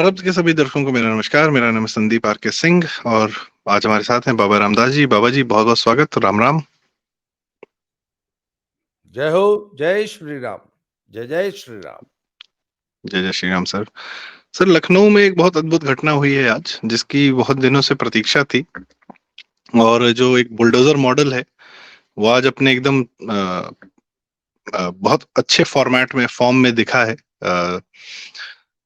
भारत के सभी दर्शकों को मेरा नमस्कार। मेरा नाम है संदीप आर के सिंह और आज हमारे साथ हैं बाबा रामदास जी। बाबा जी बहुत बहुत स्वागत। राम राम। जय हो, जय श्री राम। जय जय श्री राम। जय जय श्री राम सर। सर, लखनऊ में एक बहुत अद्भुत घटना हुई है आज, जिसकी बहुत दिनों से प्रतीक्षा थी। और जो एक बुलडोजर मॉडल है वो आज अपने एकदम बहुत अच्छे फॉर्मेट में, फॉर्म में दिखा है।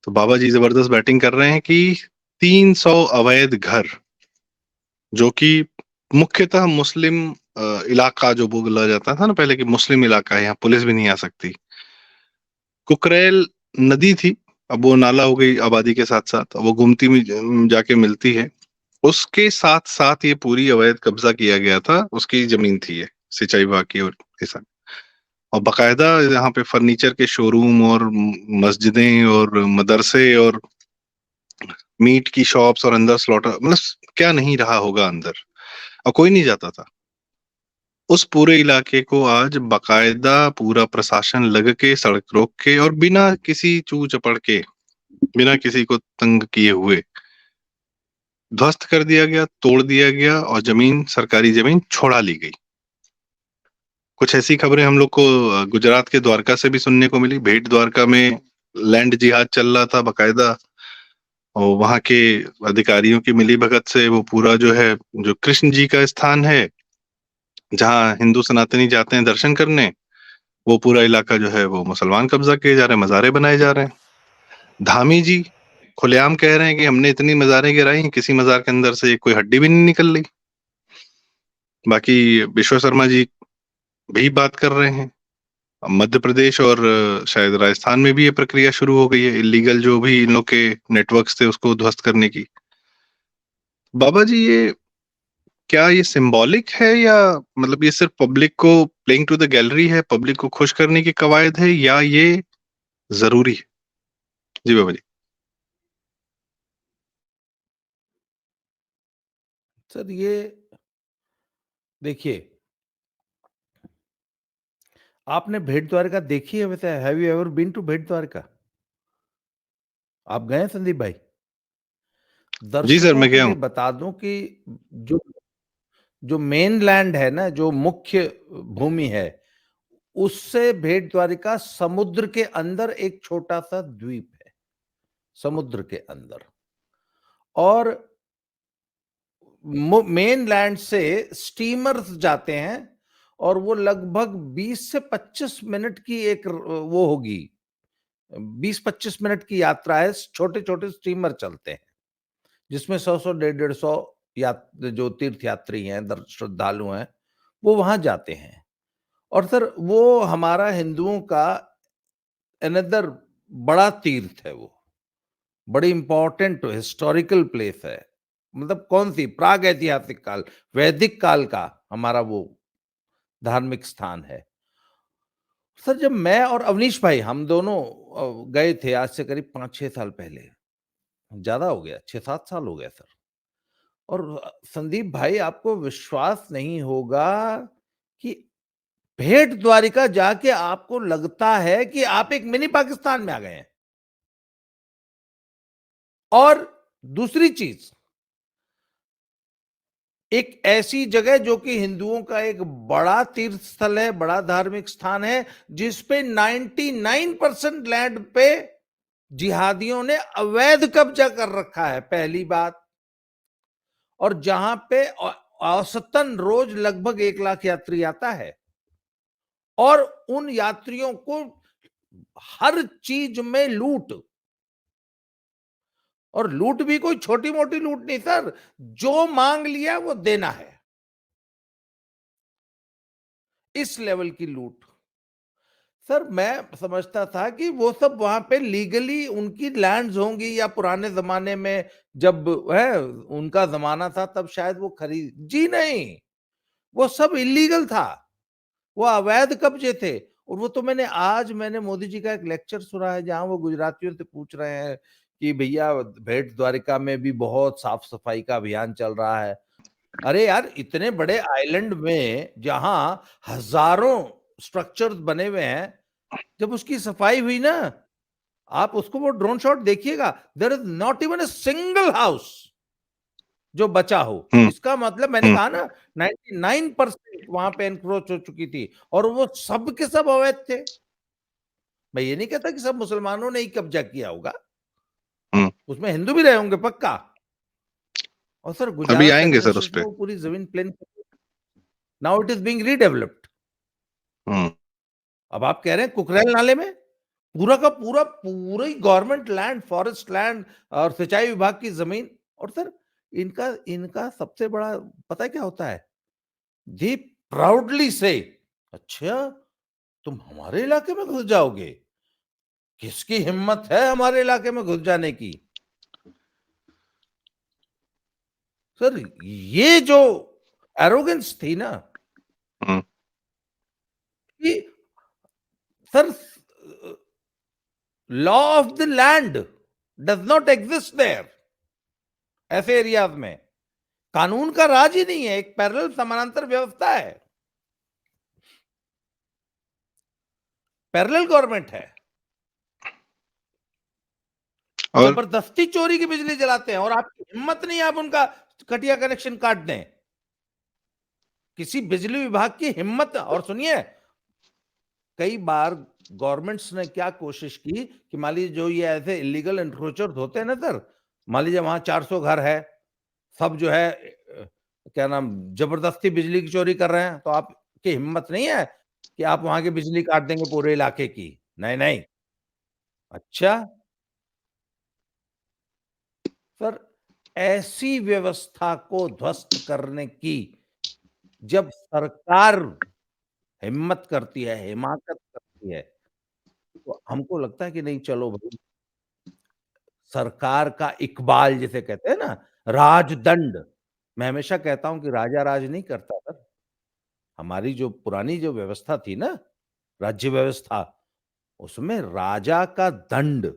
तो बाबा जी जबरदस्त बैटिंग कर रहे हैं कि 300 अवैध घर, जो कि मुख्यतः मुस्लिम इलाका जो बोला जाता था ना पहले, कि मुस्लिम इलाका है, यहाँ पुलिस भी नहीं आ सकती। कुकरेल नदी थी, अब वो नाला हो गई आबादी के साथ साथ, अब वो गुमती में जाके मिलती है। उसके साथ साथ ये पूरी अवैध कब्जा किया गया था, उसकी जमीन थी ये, सिंचाई विभाग की। और ऐसा, और बकायदा यहाँ पे फर्नीचर के शोरूम और मस्जिदें और मदरसे और मीट की शॉप्स और अंदर स्लॉटर, मतलब क्या नहीं रहा होगा अंदर, और कोई नहीं जाता था। उस पूरे इलाके को आज बकायदा पूरा प्रशासन लग के, सड़क रोक के, और बिना किसी चू चपड़ के, बिना किसी को तंग किए हुए ध्वस्त कर दिया गया, तोड़ दिया गया, और जमीन, सरकारी जमीन छोड़ा ली गई। कुछ ऐसी खबरें हम लोग को गुजरात के द्वारका से भी सुनने को मिली। भेट द्वारका में लैंड जिहाद चल रहा था बकायदा, और वहां के अधिकारियों की मिलीभगत से वो पूरा जो है, जो कृष्ण जी का स्थान है जहाँ हिंदू सनातनी जाते हैं दर्शन करने, वो पूरा इलाका जो है वो मुसलमान कब्जा किए जा रहे हैं, मज़ारे बनाए जा रहे हैं। धामी जी खुलेआम कह रहे हैं कि हमने इतनी मज़ारें गिराई, किसी मज़ार के अंदर से कोई हड्डी भी नहीं निकल रही। बाकी विश्व शर्मा जी भी बात कर रहे हैं। मध्य प्रदेश और शायद राजस्थान में भी ये प्रक्रिया शुरू हो गई है, इलीगल जो भी इन लोग के नेटवर्क्स थे उसको ध्वस्त करने की। बाबा जी, ये क्या ये सिंबॉलिक है, या मतलब ये सिर्फ पब्लिक को प्लेइंग टू द गैलरी है, पब्लिक को खुश करने की कवायद है, या ये जरूरी है? जी बाबा जी। सर, ये देखिए, आपने भेट द्वारका देखी है? वैसे have you ever been to Bet Dwarka? आप गए हैं संदीप भाई? जी सर, दर्शकों मैं के गया लिए हूँ। बता दूं कि जो जो मेन लैंड है ना, जो मुख्य भूमि है, उससे भेट द्वारिका समुद्र के अंदर एक छोटा सा द्वीप है, समुद्र के अंदर। और मेन लैंड से स्टीमर्स जाते हैं, और वो लगभग 20 से 25 मिनट की एक वो होगी, 20-25 मिनट की यात्रा है। छोटे छोटे स्टीमर चलते हैं जिसमें 100-100, 150-150 या जो तीर्थ यात्री हैं, श्रद्धालु हैं, वो वहां जाते हैं। और सर, वो हमारा हिंदुओं का अनदर बड़ा तीर्थ है। वो बड़ी इंपॉर्टेंट हिस्टोरिकल प्लेस है। मतलब कौन सी, प्राग ऐतिहासिक काल, वैदिक काल का हमारा वो धार्मिक स्थान है। सर, जब मैं और अवनीश भाई हम दोनों गए थे, आज से करीब 5-6 साल पहले, ज्यादा हो गया, 6-7 साल हो गया सर। और संदीप भाई, आपको विश्वास नहीं होगा कि भेट द्वारिका जाके आपको लगता है कि आप एक मिनी पाकिस्तान में आ गए हैं। और दूसरी चीज, एक ऐसी जगह जो कि हिंदुओं का एक बड़ा तीर्थ स्थल है, बड़ा धार्मिक स्थान है, जिसपे 99% लैंड पे जिहादियों ने अवैध कब्जा कर रखा है, पहली बात। और जहां पे औसतन रोज लगभग 1 लाख यात्री आता है, और उन यात्रियों को हर चीज में लूट। और लूट भी कोई छोटी मोटी लूट नहीं सर, जो मांग लिया वो देना है, इस लेवल की लूट। सर, मैं समझता था कि वो सब वहां पे लीगली उनकी लैंड्स होंगी, या पुराने जमाने में जब है उनका जमाना था तब शायद वो खरीद, जी नहीं, वो सब इलीगल था, वो अवैध कब्जे थे। और वो तो मैंने मोदी जी का एक लेक्चर सुना है, जहां वो गुजरातियों से पूछ रहे हैं कि भैया, भेट द्वारिका में भी बहुत साफ सफाई का अभियान चल रहा है। अरे यार, इतने बड़े आइलैंड में जहां हजारों स्ट्रक्चर्स बने हुए हैं, जब उसकी सफाई हुई ना, आप उसको वो ड्रोन शॉट देखिएगा, there is not even a single house जो बचा हो। इसका मतलब मैंने कहा ना 99% वहां पे एनक्रोच हो चुकी थी, और वो सब के सब अवैध थे। मैं ये नहीं कहता कि सब मुसलमानों ने ही कब्जा किया होगा, उसमें हिंदू भी रहे होंगे पक्का। और सर अभी गुजरात आएंगे सर उस एडमिनिस्ट्रेशन पे। वो पूरी जमीन plain, now it is being redeveloped. अब आप कह रहे हैं कुकरेल नाले में पूरा का पूरा पूरा ही गवर्नमेंट लैंड, फॉरेस्ट लैंड और सिंचाई विभाग की जमीन। और सर इनका इनका सबसे बड़ा पता है क्या होता है, दे प्राउडली से, अच्छा तुम हमारे इलाके में घुस जाओगे, किसकी हिम्मत है हमारे इलाके में घुस जाने की। सर ये जो एरोगेंस थी ना कि sir law of the land does not exist there, ऐसे एरियाज में कानून का राज ही नहीं है, एक पैरेलल समानांतर व्यवस्था है, पैरेलल गवर्नमेंट है। और जबरदस्ती चोरी की बिजली जलाते हैं, और आपकी हिम्मत नहीं आप उनका कटिया कनेक्शन काट दें, किसी बिजली विभाग की हिम्मत। और सुनिए कई बार गवर्नमेंट्स ने क्या कोशिश की कि मान लीजिए जो ये ऐसे इलीगल एनक्रोचर्स होते हैं ना सर, मान लीजिए वहां 400 घर है, सब जो है क्या नाम जबरदस्ती बिजली की चोरी कर रहे हैं, तो आपकी हिम्मत नहीं है कि आप वहां की बिजली काट देंगे पूरे इलाके की। नहीं नहीं। अच्छा सर ऐसी व्यवस्था को ध्वस्त करने की जब सरकार हिम्मत करती है, हिमाकत करती है, तो हमको लगता है कि नहीं चलो भाई, सरकार का इकबाल जिसे कहते हैं ना, राजदंड। मैं हमेशा कहता हूं कि राजा राज नहीं करता सर, हमारी जो पुरानी जो व्यवस्था थी ना, राज्य व्यवस्था, उसमें राजा का दंड,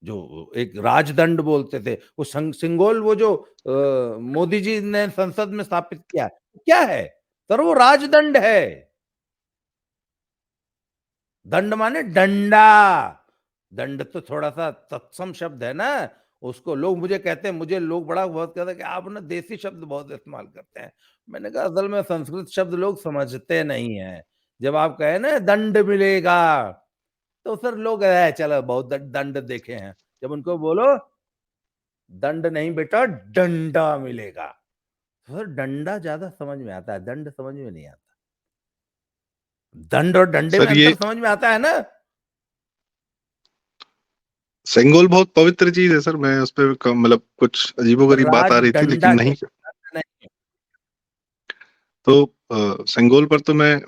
जो एक राजदंड बोलते थे, वो सिंगोल वो जो मोदी जी ने संसद में स्थापित किया, क्या है सर, वो राजदंड है। दंड माने डंडा, दंड तो थोड़ा सा तत्सम शब्द है ना, उसको लोग मुझे कहते हैं, मुझे लोग बड़ा बहुत कहते हैं कि आप ना देसी शब्द बहुत इस्तेमाल करते हैं। मैंने कहा असल में संस्कृत शब्द लोग समझते नहीं है। जब आप कहे ना दंड मिलेगा, तो सर लोग चलो बहुत दंड देखे हैं, जब उनको बोलो दंड नहीं बेटा डंडा मिलेगा, तो सर डंडा ज्यादा समझ में आता है, दंड समझ में नहीं आता। दंड और डंडे में सर ये अंतर समझ में आता है ना। सेंगोल बहुत पवित्र चीज है सर, मैं उस पर मतलब कुछ अजीबोगरीब बात राज आ रही थी लेकिन डंडा नहीं। नहीं। तो सेंगोल पर तो मैं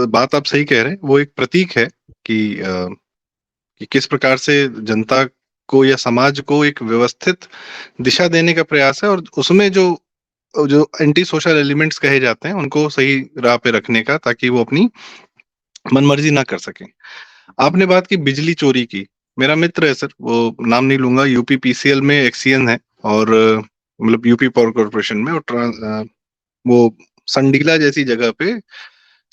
बात आप सही कह रहे हैं, वो एक प्रतीक है कि किस प्रकार से जनता को या समाज को एक व्यवस्थित दिशा देने का प्रयास है, और उसमें जो जो एंटी सोशल एलिमेंट्स कहे जाते हैं उनको सही राह पे रखने का, ताकि वो अपनी मनमर्जी ना कर सकें। आपने बात की बिजली चोरी की, मेरा मित्र है सर, वो नाम नहीं लूंगा, यूपी पीसीएल में एक्सीएन है, और मतलब यूपी पावर कॉर्पोरेशन में, और वो संडीला जैसी जगह पे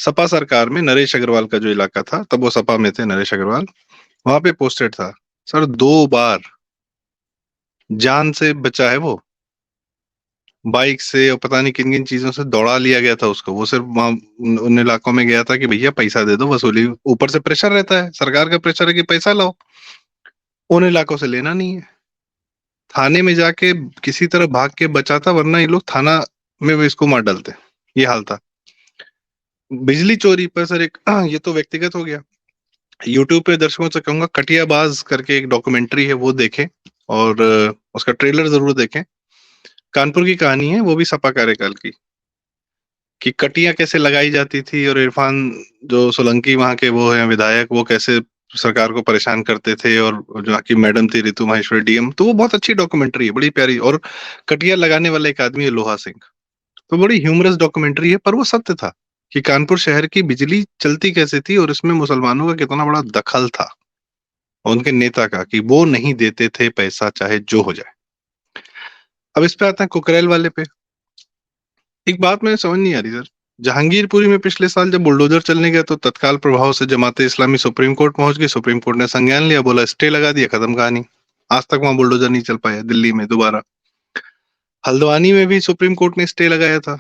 सपा सरकार में नरेश अग्रवाल का जो इलाका था, तब वो सपा में थे नरेश अग्रवाल, वहां पे पोस्टेड था सर। 2 बार जान से बचा है वो, बाइक से और पता नहीं किन किन चीजों से दौड़ा लिया गया था उसको। वो सिर्फ वहां उन इलाकों में गया था कि भैया पैसा दे दो, वसूली, ऊपर से प्रेशर रहता है, सरकार का प्रेशर है कि पैसा लाओ, उन इलाकों से लेना नहीं है। थाने में जाके किसी तरह भाग के बचा था, वरना ये लोग थाना में भी इसको मार डालते। ये हाल था। बिजली चोरी पर सर एक ये तो व्यक्तिगत हो गया। यूट्यूब पे दर्शकों से कहूंगा कटियाबाज करके एक डॉक्यूमेंट्री है, वो देखें, और उसका ट्रेलर जरूर देखें। कानपुर की कहानी है, वो भी सपा कार्यकाल की, कि कटियां कैसे लगाई जाती थी, और इरफान जो सोलंकी वहां के वो हैं विधायक, वो कैसे सरकार को परेशान करते थे, और जो की मैडम थी रितु माहेश्वरी डीएम, तो वो बहुत अच्छी डॉक्यूमेंट्री है, बड़ी प्यारी। और कटिया लगाने वाला एक आदमी है लोहा सिंह, तो बड़ी ह्यूमरस डॉक्यूमेंट्री है, पर वो सत्य था कि कानपुर शहर की बिजली चलती कैसे थी, और इसमें मुसलमानों का कितना बड़ा दखल था, और उनके नेता का, कि वो नहीं देते थे पैसा चाहे जो हो जाए। अब इस पे आते हैं कुकरेल वाले पे। एक बात में समझ नहीं आ रही सर, जहांगीरपुरी में पिछले साल जब बुलडोजर चलने गया तो तत्काल प्रभाव से जमाते इस्लामी सुप्रीम कोर्ट पहुंच गई। सुप्रीम कोर्ट ने संज्ञान लिया, बोला स्टे लगा दिया, खत्म कहानी। आज तक वहां बुलडोजर नहीं चल पाया दिल्ली में दोबारा। हल्द्वानी में भी सुप्रीम कोर्ट ने स्टे लगाया था।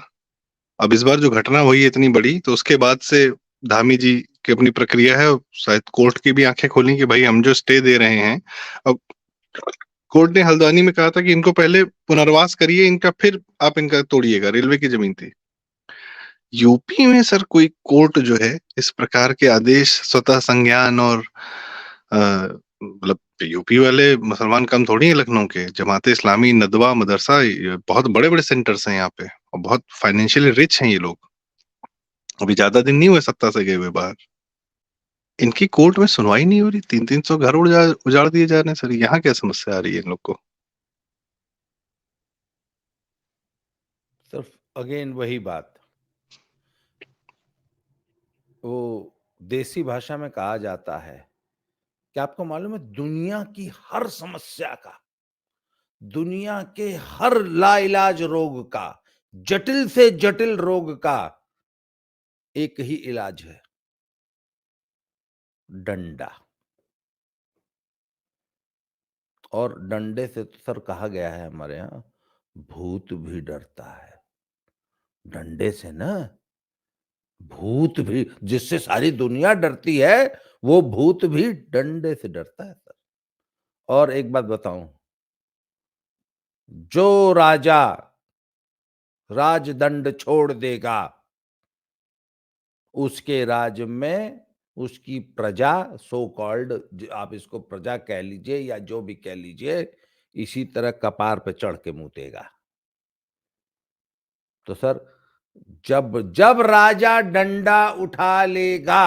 अब इस बार जो घटना हुई है इतनी बड़ी, तो उसके बाद से धामी जी की अपनी प्रक्रिया है, शायद कोर्ट की भी आंखें खोली कि भाई हम जो स्टे दे रहे हैं, अब कोर्ट ने हल्द्वानी में कहा था कि इनको पहले पुनर्वास करिए इनका, फिर आप इनका तोड़िएगा, रेलवे की जमीन थी। यूपी में सर कोई कोर्ट जो है इस प्रकार के आदेश स्वतः संज्ञान और मतलब यूपी वाले मुसलमान कम थोड़ी है, लखनऊ के जमाते इस्लामी, नदवा मदरसा, ये बहुत बड़े बड़े सेंटर्स हैं यहाँ पे और बहुत फाइनेंशियली रिच हैं ये लोग। अभी ज्यादा दिन नहीं हुए सत्ता से गए हुए बाहर, इनकी कोर्ट में सुनवाई नहीं हो रही, 300-300 घर उजाड़ दिए जा रहे हैं। सर यहाँ क्या समस्या आ रही है इन लोग को? सिर्फ अगेन वही बात, वो देसी भाषा में कहा जाता है कि आपको मालूम है दुनिया की हर समस्या का, दुनिया के हर लाइलाज रोग का, जटिल से जटिल रोग का एक ही इलाज है, डंडा। और डंडे से तो सर कहा गया है हमारे यहाँ, भूत भी डरता है डंडे से ना। भूत भी, जिससे सारी दुनिया डरती है, वो भूत भी डंडे से डरता है सर। और एक बात बताऊं, जो राजा राजदंड छोड़ देगा, उसके राज्य में उसकी प्रजा, सो कॉल्ड, आप इसको प्रजा कह लीजिए या जो भी कह लीजिए, इसी तरह कपार पे चढ़ के मुतेगा। तो सर जब जब राजा डंडा उठा लेगा,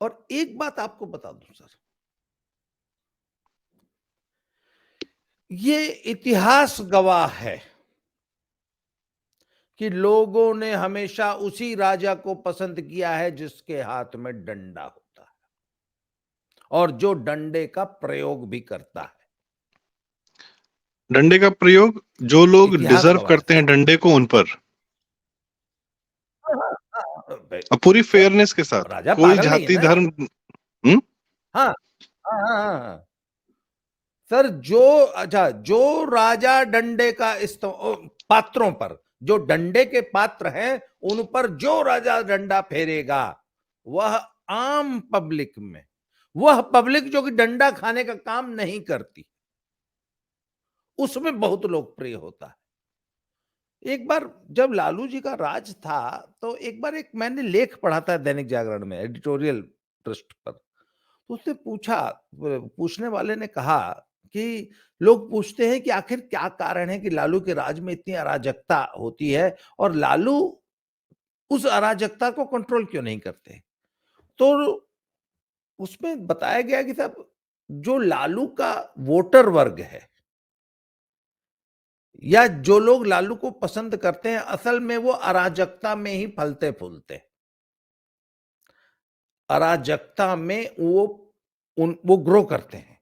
और एक बात आपको बता दूं सर, ये इतिहास गवाह है कि लोगों ने हमेशा उसी राजा को पसंद किया है जिसके हाथ में डंडा होता है और जो डंडे का प्रयोग भी करता है। डंडे का प्रयोग जो लोग इतिहास डिजर्व गवाह है करते हैं डंडे को, उन पर, हाँ, हाँ, अब पूरी सर, फेयरनेस के साथ, राजा कोई पागल नहीं है जाति ना। धर्म। हाँ, हाँ, हाँ, हाँ। सर जो, अच्छा, जो राजा डंडे का पात्रों पर, जो डंडे के पात्र हैं, उन पर जो राजा डंडा फेरेगा, वह आम पब्लिक में, वह पब्लिक जो कि डंडा खाने का काम नहीं करती, उसमें बहुत लोकप्रिय होता है। एक बार जब लालू जी का राज था, तो एक बार एक मैंने लेख पढ़ा था दैनिक जागरण में, एडिटोरियल पृष्ठ पर। तो उसने पूछा, पूछने वाले ने कहा कि लोग पूछते हैं कि आखिर क्या कारण है कि लालू के राज में इतनी अराजकता होती है और लालू उस अराजकता को कंट्रोल क्यों नहीं करते। तो उसमें बताया गया कि साहब, जो लालू का वोटर वर्ग है या जो लोग लालू को पसंद करते हैं, असल में वो अराजकता में ही फलते फूलते, अराजकता में वो ग्रो करते हैं,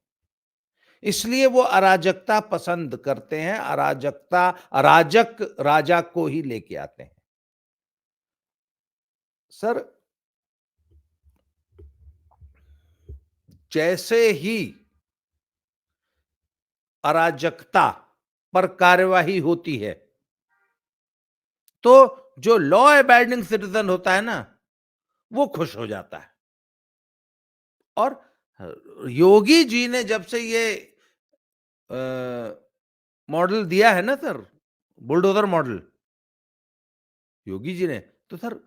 इसलिए वो अराजकता पसंद करते हैं, अराजकता, अराजक राजा को ही लेके आते हैं। सर जैसे ही अराजकता पर कार्यवाही होती है, तो जो लॉ अबाइडिंग सिटीजन होता है ना, वो खुश हो जाता है। और योगी जी ने जब से ये मॉडल दिया है ना sir, bulldozer model, Yogi ji ने, तो सर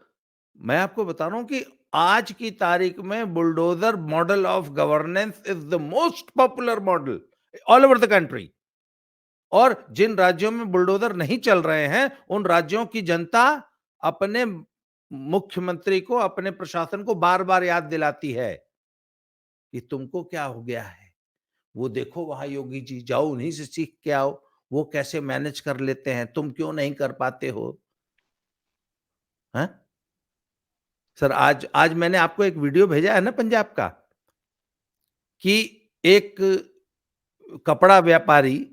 मैं आपको बता रहा हूं कि आज की तारीख में bulldozer model of governance is the most popular model all over the country. और जिन राज्यों में बुलडोजर नहीं चल रहे हैं, उन राज्यों की जनता अपने मुख्यमंत्री को, अपने प्रशासन को बार बार याद दिलाती है कि तुमको क्या हो गया है, वो देखो वहां योगी जी, जाओ उन्हीं से सीख के आओ, वो कैसे मैनेज कर लेते हैं, तुम क्यों नहीं कर पाते हो। हैं सर, आज आज मैंने आपको एक वीडियो भेजा है ना पंजाब का, कि एक कपड़ा व्यापारी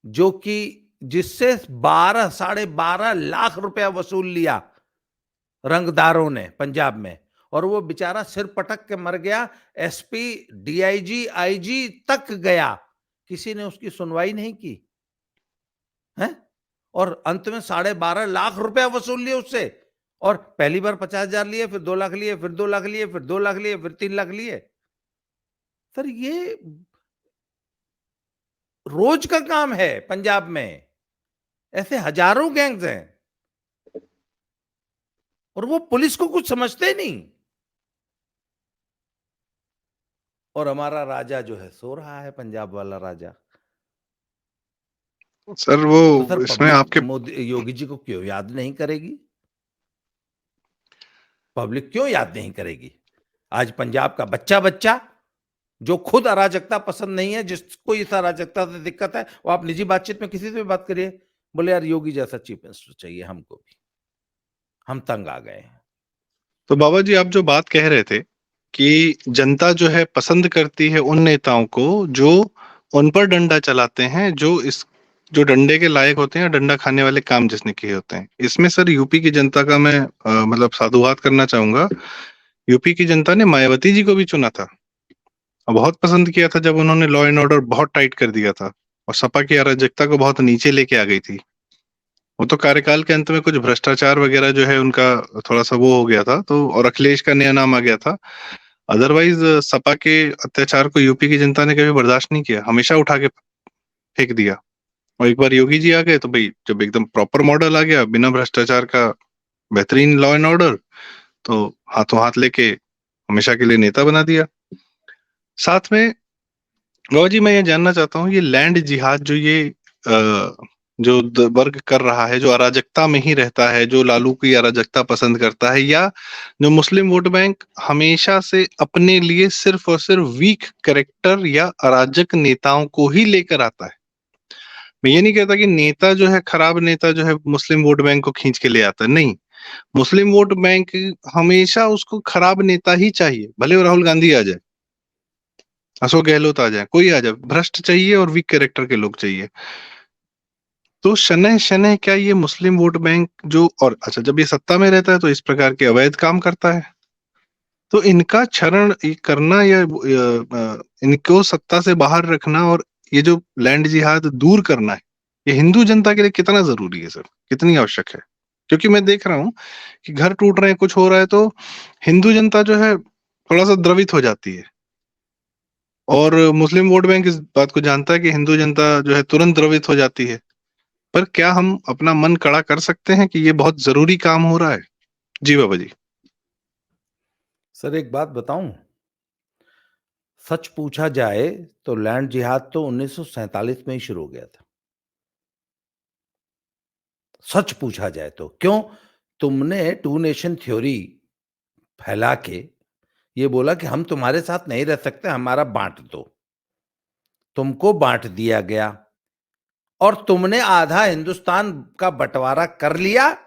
जो कि जिससे 12 12.5 लाख रुपया वसूल लिया रंगदारों ने पंजाब में, और वो बेचारा सिर पटक के मर गया। एसपी, डीआईजी, आईजी तक गया, किसी ने उसकी सुनवाई नहीं की है। और अंत में 12.5 लाख रुपया वसूल लिए उससे, और पहली बार 50,000 लिए, फिर 2 लाख लिए, फिर 2 लाख लिए, फिर 2 लाख लिए, फिर 3 लाख लिए। सर ये रोज का काम है पंजाब में, ऐसे हजारों गैंग्स हैं और वो पुलिस को कुछ समझते नहीं। और हमारा राजा जो है सो रहा है, पंजाब वाला राजा। सर तो सर वो इसमें पब्लिक आपके मोदी योगी जी को क्यों याद नहीं करेगी? पब्लिक क्यों याद नहीं करेगी? आज पंजाब का बच्चा बच्चा जो खुद अराजकता पसंद नहीं है, जिसको इस अराजकता से दिक्कत है, वो आप निजी बातचीत में किसी से भी बात करिए, बोले यार योगी जैसा चीफ मिनिस्टर चाहिए हमको भी, हम तंग आ गए हैं। तो बाबा जी आप जो बात कह रहे थे कि जनता जो है पसंद करती है उन नेताओं को जो उन पर डंडा चलाते हैं, जो डंडे के लायक होते हैं, डंडा खाने वाले काम जिसने किए होते हैं। इसमें सर यूपी की जनता का मैं मतलब साधुवाद करना चाहूंगा। यूपी की जनता ने मायावती जी को भी चुना था और बहुत पसंद किया था जब उन्होंने लॉ एंड ऑर्डर बहुत टाइट कर दिया था और सपा की अराजकता को बहुत नीचे लेके आ गई थी। वो तो कार्यकाल के अंत में कुछ भ्रष्टाचार वगैरह जो है उनका थोड़ा सा वो हो गया था, तो और अखिलेश का नया नाम आ गया था। अदरवाइज सपा के अत्याचार को यूपी की जनता ने कभी बर्दाश्त नहीं किया, हमेशा उठा के फेंक दिया। और एक बार योगी जी आ गए तो भाई जब एकदम प्रॉपर मॉडल आ गया बिना भ्रष्टाचार का, बेहतरीन लॉ एंड ऑर्डर, तो हाथों हाथ लेके हमेशा के लिए नेता बना दिया। साथ में गौर जी मैं ये जानना चाहता हूँ, ये लैंड जिहाद जो ये जो वर्ग कर रहा है, जो अराजकता में ही रहता है, जो लालू की अराजकता पसंद करता है, या जो मुस्लिम वोट बैंक हमेशा से अपने लिए सिर्फ और सिर्फ वीक कैरेक्टर या अराजक नेताओं को ही लेकर आता है। मैं ये नहीं कहता कि नेता जो है, खराब नेता जो है मुस्लिम वोट बैंक को खींच के ले आता है, नहीं। मुस्लिम वोट बैंक हमेशा उसको खराब नेता ही चाहिए, भले वो राहुल गांधी आ जाए, अशोक गहलोत आ जाए, कोई आ जाए, भ्रष्ट चाहिए और वीक कैरेक्टर के लोग चाहिए। तो शनैः शनैः क्या ये मुस्लिम वोट बैंक जो, और अच्छा जब ये सत्ता में रहता है तो इस प्रकार के अवैध काम करता है, तो इनका क्षरण करना या इनको सत्ता से बाहर रखना और ये जो लैंड जिहाद दूर करना है, ये हिंदू जनता के लिए कितना जरूरी है सर, कितनी आवश्यक है? क्योंकि मैं देख रहा हूँ कि घर टूट रहे हैं, कुछ हो रहा है, तो हिंदू जनता जो है थोड़ा सा द्रवित हो जाती है, और मुस्लिम वोट बैंक इस बात को जानता है कि हिंदू जनता जो है तुरंत द्रवित हो जाती है। पर क्या हम अपना मन कड़ा कर सकते हैं कि ये बहुत जरूरी काम हो रहा है? जी बाबा जी। सर एक बात बताऊं, सच पूछा जाए तो लैंड जिहाद तो 1947 में ही शुरू हो गया था। सच पूछा जाए तो क्यों? तुमने टू नेशन थ्योरी फैला के ये बोला कि हम तुम्हारे साथ नहीं रह सकते, हमारा बांट दो। तुमको बांट दिया गया और तुमने आधा हिंदुस्तान का बंटवारा कर लिया,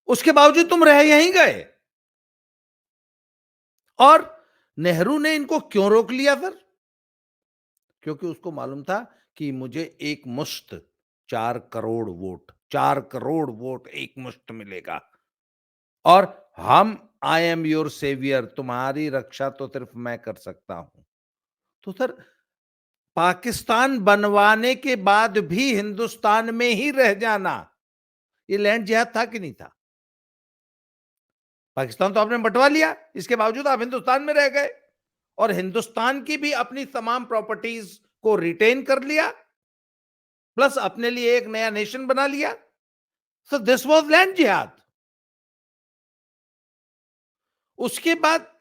उसके बावजूद तुम रह यहीं गए। और नेहरू ने इनको क्यों रोक लिया सर? क्योंकि उसको मालूम था कि मुझे एक मुश्त 4 करोड़ वोट एक मुश्त मिलेगा, और हम आई एम योर सेवियर, तुम्हारी रक्षा तो सिर्फ मैं कर सकता हूं। तो सर पाकिस्तान बनवाने के बाद भी हिंदुस्तान में ही रह जाना, ये लैंड जिहाद था कि नहीं था? पाकिस्तान तो आपने बंटवा लिया, इसके बावजूद आप हिंदुस्तान में रह गए और हिंदुस्तान की भी अपनी तमाम प्रॉपर्टीज को रिटेन कर लिया, प्लस अपने लिए एक नया नेशन बना लिया। सो दिस वाज लैंड जिहाद। उसके बाद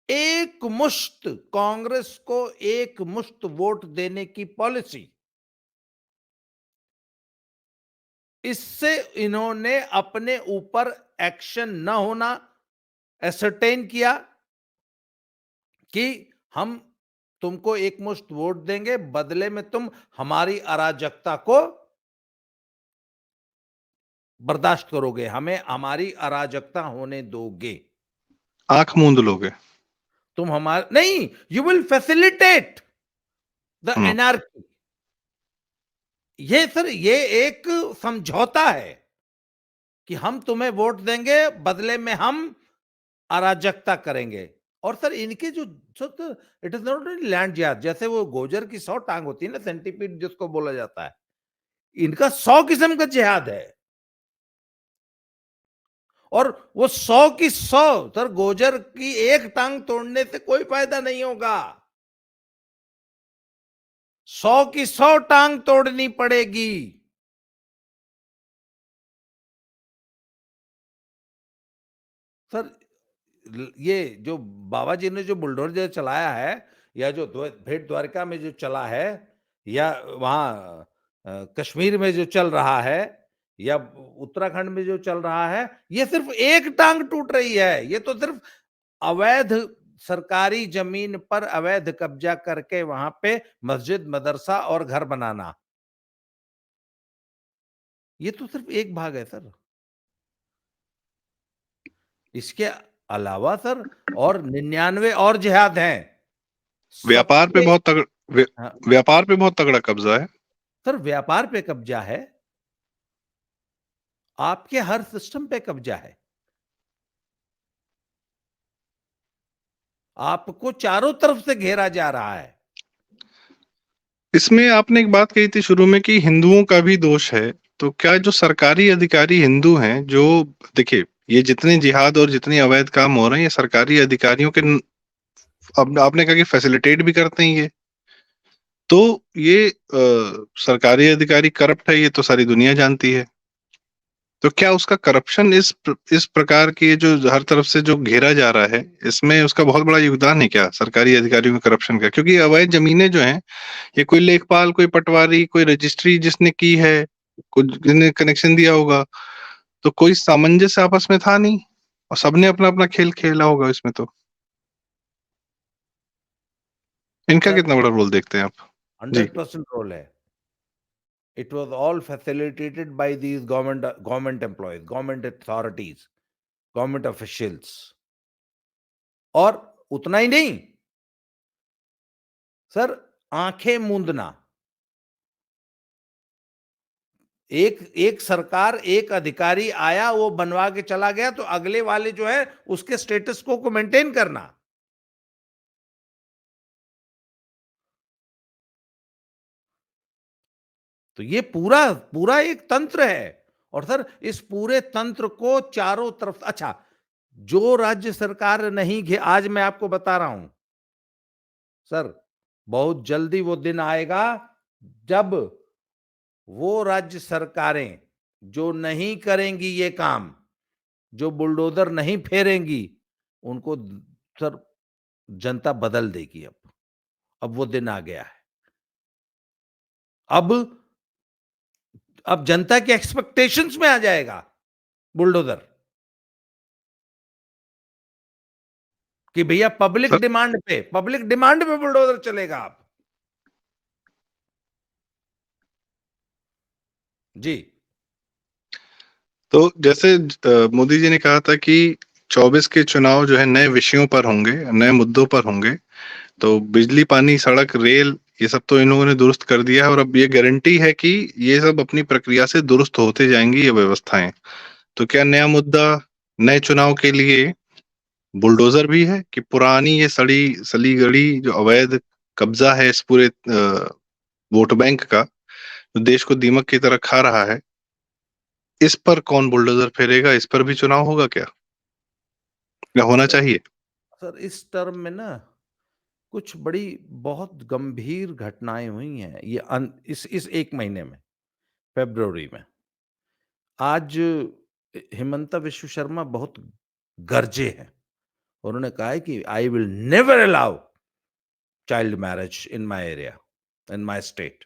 एक मुश्त कांग्रेस को एक मुश्त वोट देने की पॉलिसी, इससे इन्होंने अपने ऊपर एक्शन न होना एसरटेन किया कि हम तुमको एक मुश्त वोट देंगे, बदले में तुम हमारी अराजकता को बर्दाश्त करोगे, हमें हमारी अराजकता होने दोगे, आंख मूंद लोगे। तुम हमारे नहीं, you will facilitate the hmm. Anarchy. ये सर ये एक समझौता है कि हम तुम्हें वोट देंगे, बदले में हम अराजकता करेंगे। और सर इनके जो it is not only land जिहाद, जैसे वो गोजर की 100 टांग होती है ना, सेंटीपीड जिसको बोला जाता है, इनका 100 किस्म का जिहाद है। और वो 100 की 100 सर, गोजर की एक टांग तोड़ने से कोई फायदा नहीं होगा, 100 की 100 टांग तोड़नी पड़ेगी। सर ये जो बाबा जी ने जो बुलडोजर चलाया है, या जो भेट द्वारका में जो चला है, या वहां कश्मीर में जो चल रहा है, या उत्तराखंड में जो चल रहा है, ये सिर्फ एक टांग टूट रही है। ये तो सिर्फ अवैध सरकारी जमीन पर अवैध कब्जा करके वहां पे मस्जिद, मदरसा और घर बनाना, ये तो सिर्फ एक भाग है सर। इसके अलावा सर और 99 और जिहाद हैं। व्यापार पे सबसे बहुत तगड़ व्य, हाँ, व्यापार पे बहुत तगड़ा कब्जा है। सर व्यापार पे कब्जा है, आपके हर सिस्टम पे कब्जा है, आपको चारों तरफ से घेरा जा रहा है। इसमें आपने एक बात कही थी शुरू में कि हिंदुओं का भी दोष है, तो क्या जो सरकारी अधिकारी हिंदू हैं, जो देखिए ये जितने जिहाद और जितने अवैध काम हो रहे हैं, ये सरकारी अधिकारियों के अब आपने कहा कि फैसिलिटेट भी करते हैं ये, तो ये सरकारी अधिकारी करप्ट है, ये तो सारी दुनिया जानती है। तो क्या उसका करप्शन इस प्रकार की जो हर तरफ से जो घेरा जा रहा है, इसमें उसका बहुत बड़ा योगदान है क्या सरकारी अधिकारियों के करप्शन का? क्योंकि अवैध जमीनें जो हैं, ये कोई लेखपाल, कोई पटवारी, कोई रजिस्ट्री जिसने की है, कुछ जिसने कनेक्शन दिया होगा, तो कोई सामंजस्य आपस में था नहीं, और सबने अपना अपना खेल खेला होगा इसमें। तो इनका सर कितना बड़ा रोल देखते हैं आप? जी। 100% रोल है। It was all facilitated bye these government employees, government authorities, government officials. और उतना ही नहीं सर, आंखें मूंदना, एक एक सरकार, एक अधिकारी आया, वो बनवा के चला गया, तो अगले वाले जो है उसके स्टेटस को मेंटेन करना। तो ये पूरा पूरा एक तंत्र है। और सर इस पूरे तंत्र को चारों तरफ, अच्छा, जो राज्य सरकार नहीं घे, आज मैं आपको बता रहा हूं सर, बहुत जल्दी वो दिन आएगा जब वो राज्य सरकारें जो नहीं करेंगी ये काम, जो बुलडोजर नहीं फेरेंगी, उनको सर जनता बदल देगी। अब वो दिन आ गया है। अब अब जनता के एक्सपेक्टेशंस में आ जाएगा बुलडोजर, कि भैया सर, पब्लिक डिमांड पे बुलडोजर चलेगा। आप जी। तो जैसे मोदी जी ने कहा था कि 24 के चुनाव जो है नए विषयों पर होंगे, नए मुद्दों पर होंगे, तो बिजली, पानी, सड़क, रेल, ये सब तो इन लोगों ने दुरुस्त कर दिया है, और अब ये गारंटी है कि ये सब अपनी प्रक्रिया से दुरुस्त होते जाएंगी ये व्यवस्थाएं। तो क्या नया मुद्दा नए चुनाव के लिए बुलडोजर भी है, कि पुरानी ये सड़ी सली गड़ी जो अवैध कब्जा है इस पूरे वोट बैंक का, जो देश को दीमक की तरह खा रहा है, इस पर कौन बुलडोजर फेरेगा? इस पर भी चुनाव होगा क्या, या होना सर चाहिए? सर इस टर्म में ना कुछ बड़ी बहुत गंभीर घटनाएं हुई हैं, ये इस एक महीने में, फरवरी में। आज हिमंता विश्व शर्मा बहुत गरजे हैं। उन्होंने कहा है कि I will never allow child marriage in my area, in my state.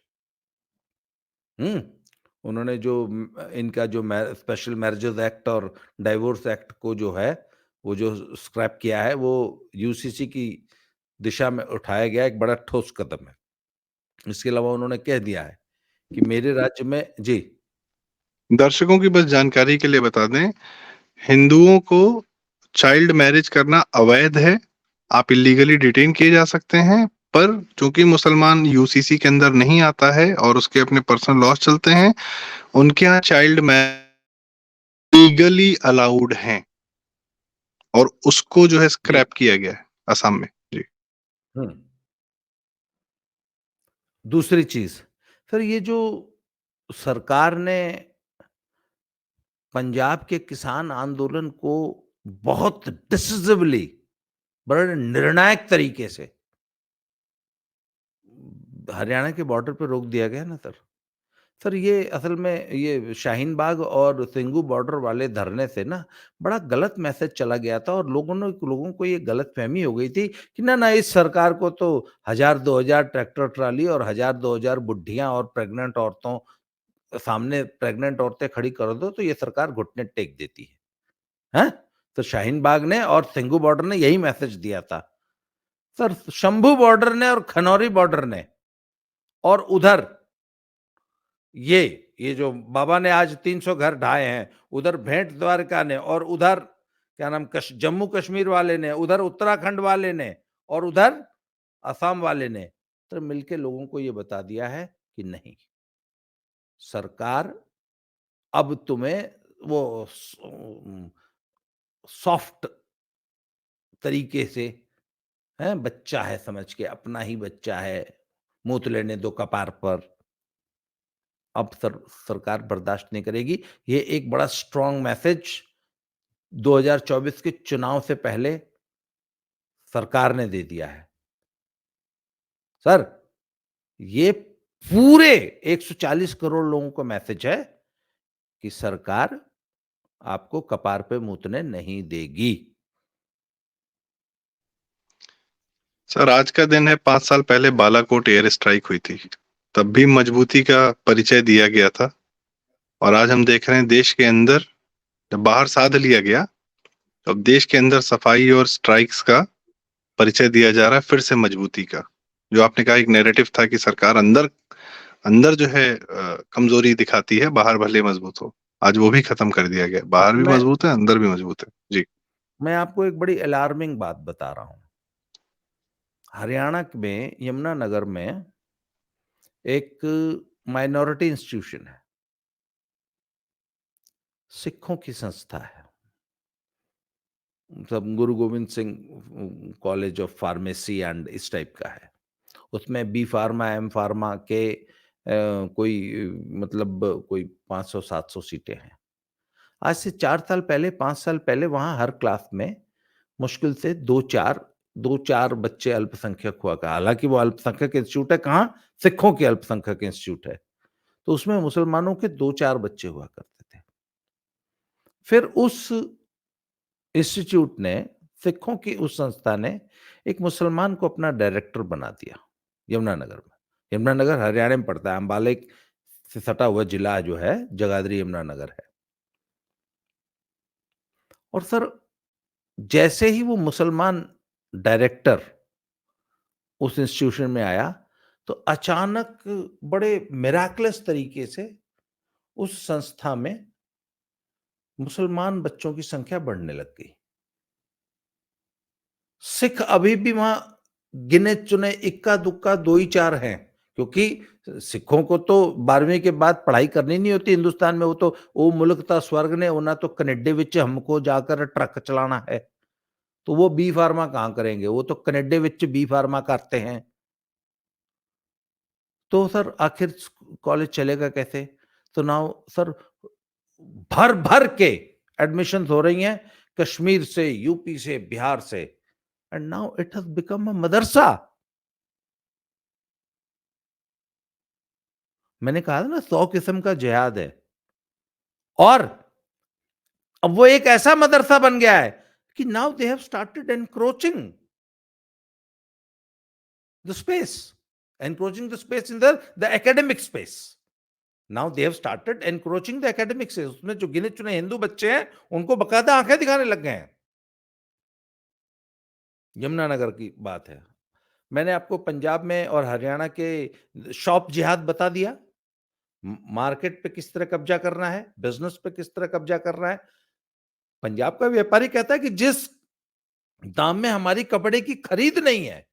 उन्होंने जो इनका जो स्पेशल मैरिजेस एक्ट और डाइवोर्स एक्ट को जो है, वो जो स्क्रैप किया है, वो यूसीसी की दिशा में उठाया गया एक बड़ा ठोस कदम है। इसके अलावा उन्होंने कह दिया है कि मेरे राज्य में जी। दर्शकों की बस जानकारी के लिए बता दें, हिंदुओं को चाइल्ड मैरिज करना अवैध है, आप इलीगली डिटेन किए जा सकते हैं, पर चूंकि मुसलमान यूसीसी के अंदर नहीं आता है और उसके अपने पर्सनल लॉज चलते हैं, उनके यहाँ चाइल्ड मैरिज लीगली अलाउड हैं और उसको जो है जी। स्क्रैप किया गया है असम में। जी। हम्म। दूसरी चीज, सर ये जो सरकार ने पंजाब के किसान आंदोलन को बहुत डिसिसिवली, बड़े निर्णायक तरीके से हरियाणा के बॉर्डर पे रोक दिया गया ना सर। सर ये असल में ये शाहीन बाग और सिंघू बॉर्डर वाले धरने से ना बड़ा गलत मैसेज चला गया था और लोगों को ये गलतफहमी हो गई थी कि ना इस सरकार को तो 1000-2000 ट्रैक्टर ट्राली और 1000-2000 बुढ़ियां और प्रेग्नेंट औरतों सामने, प्रेग्नेंट औरतें खड़ी कर दो तो ये सरकार घुटने टेक देती है, हैं? तो शाहीन बाग ने और सिंघू बॉर्डर ने यही मैसेज दिया था। सर शंभू बॉर्डर ने और खनौरी बॉर्डर ने और उधर ये जो बाबा ने आज 300 घर ढाए हैं, उधर भेंट द्वारका ने और उधर क्या नाम जम्मू कश्मीर वाले ने, उधर उत्तराखंड वाले ने और उधर असम वाले ने तो मिलके लोगों को ये बता दिया है कि नहीं, सरकार अब तुम्हें वो सॉफ्ट तरीके से, है बच्चा है समझ के, अपना ही बच्चा है, मूत लेने दो कपार पर। अब सरकार बर्दाश्त नहीं करेगी। ये एक बड़ा स्ट्रांग मैसेज 2024 के चुनाव से पहले सरकार ने दे दिया है। सर ये पूरे 140 करोड़ लोगों को मैसेज है कि सरकार आपको कपार पे मूतने नहीं देगी। सर आज का दिन है, 5 साल पहले बालाकोट एयर स्ट्राइक हुई थी, तब भी मजबूती का परिचय दिया गया था। और आज हम देख रहे हैं देश के अंदर जब बाहर साध लिया गया, तो अब देश के अंदर सफाई और स्ट्राइक्स का परिचय दिया जा रहा है फिर से मजबूती का। जो आपने कहा एक नैरेटिव था कि सरकार अंदर अंदर जो है कमजोरी दिखाती है, बाहर भले मजबूत हो, आज वो भी खत्म कर दिया गया। बाहर भी मैं मजबूत है, अंदर भी मजबूत है। जी। मैं आपको एक बड़ी अलार्मिंग बात बता रहा हूं। हरियाणा में यमुनानगर में एक माइनॉरिटी इंस्टीट्यूशन है, सिखों की संस्था है, सब गुरु Govind Singh college of pharmacy and इस टाइप का है। उसमें बी फार्मा, एम फार्मा के कोई मतलब कोई 500-700 सीटें हैं। आज से 4 साल पहले, 5 साल पहले वहां हर क्लास में मुश्किल से दो चार बच्चे अल्पसंख्यक हुआ का। हालांकि वो अल्पसंख्यक इंस्टीट्यूट है, कहाँ सिखों के अल्पसंख्यक इंस्टीट्यूट है, तो उसमें मुसलमानों के 2-4 बच्चे हुआ करते थे। फिर उस इंस्टीट्यूट ने, सिखों की उस संस्था ने एक मुसलमान को अपना डायरेक्टर बना दिया यमुनानगर में। यमुनानगर हरियाणा में पड़ता है, अंबाला से सटा हुआ जिला जो है जगाधरी यमुनानगर है। और सर जैसे ही वो मुसलमान डायरेक्टर उस इंस्टीट्यूशन में आया तो अचानक बड़े मिराकलस तरीके से उस संस्था में मुसलमान बच्चों की संख्या बढ़ने लग गई। सिख अभी भी वहां गिने चुने इक्का दुक्का 2 ही 4 हैं, क्योंकि सिखों को तो 12वीं के बाद पढ़ाई करनी नहीं होती हिंदुस्तान में। वो तो वो मुल्क था स्वर्ग ने, उन्हें तो कनेडे विच हमको जाकर ट्रक चलाना है, तो वो बी फार्मा कहां करेंगे, वो तो कनेडे विच बी फार्मा करते हैं। तो सर आखिर कॉलेज चलेगा कैसे? तो नाउ सर भर भर के एडमिशन हो रही हैं कश्मीर से, यूपी से, बिहार से, and now it has become a मदरसा। मैंने कहा था ना 100 किस्म का जिहाद है। और अब वो एक ऐसा मदरसा बन गया है कि now they have started encroaching the space, encroaching the space in the academic space. Now they have started encroaching the academic space. उसमें जो गिने चुने हिंदू बच्चे हैं उनको बकायदा आंखें दिखाने लग गए हैं। यमुनानगर की बात है। मैंने आपको पंजाब में और हरियाणा के शॉप जिहाद बता दिया, मार्केट पे किस तरह कब्जा करना है, बिजनेस पे किस तरह कब्जा करना है। पंजाब का व्यापारी कहता है कि जिस दाम में हमारी कपड़े की खरीद नहीं है